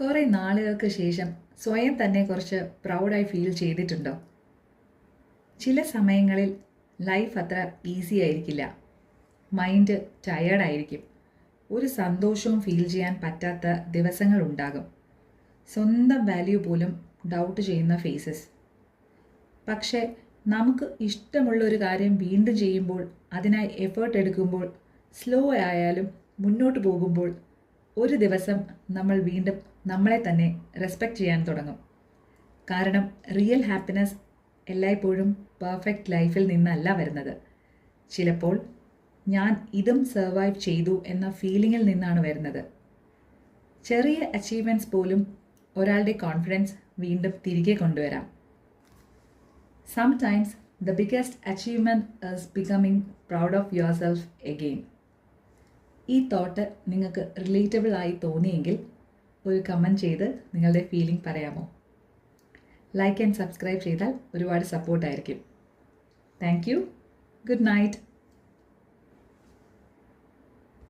കുറേ നാളുകൾക്ക് ശേഷം സ്വയം തന്നെ കുറച്ച് പ്രൗഡായി ഫീൽ ചെയ്തിട്ടുണ്ടോ? ചില സമയങ്ങളിൽ ലൈഫ് അത്ര ഈസി ആയിരിക്കില്ല. മൈൻഡ് ടയേർഡായിരിക്കും. ഒരു സന്തോഷവും ഫീൽ ചെയ്യാൻ പറ്റാത്ത ദിവസങ്ങളുണ്ടാകും. സ്വന്തം വാല്യൂ പോലും ഡൗട്ട് ചെയ്യുന്ന ഫേസസ്. പക്ഷേ നമുക്ക് ഇഷ്ടമുള്ളൊരു കാര്യം വീണ്ടും ചെയ്യുമ്പോൾ, അതിനായി എഫേർട്ട് എടുക്കുമ്പോൾ, സ്ലോ ആയാലും മുന്നോട്ട് പോകുമ്പോൾ ഒരു ദിവസം നമ്മൾ വീണ്ടും നമ്മളെ തന്നെ റെസ്പെക്റ്റ് ചെയ്യാൻ തുടങ്ങും. കാരണം റിയൽ ഹാപ്പിനെസ് എല്ലായ്പ്പോഴും പെർഫെക്റ്റ് ലൈഫിൽ നിന്നല്ല വരുന്നത്. ചിലപ്പോൾ ഞാൻ ഇതും സർവൈവ് ചെയ്തു എന്ന ഫീലിങ്ങിൽ നിന്നാണ് വരുന്നത്. ചെറിയ അച്ചീവ്മെൻറ്റ്സ് പോലും ഒരാളുടെ കോൺഫിഡൻസ് വീണ്ടും തിരികെ കൊണ്ടുവരാം. Sometimes the biggest achievement is becoming proud of your self again. ഈ തോട്ട് നിങ്ങൾക്ക് റിലേറ്റബിൾ ആയി തോന്നിയെങ്കിൽ ഒരു കമൻറ്റ് ചെയ്ത് നിങ്ങളുടെ ഫീലിംഗ് പറയാമോ? ലൈക്ക് ആൻഡ് സബ്സ്ക്രൈബ് ചെയ്താൽ ഒരുപാട് സപ്പോർട്ടായിരിക്കും. Thank you. Good night.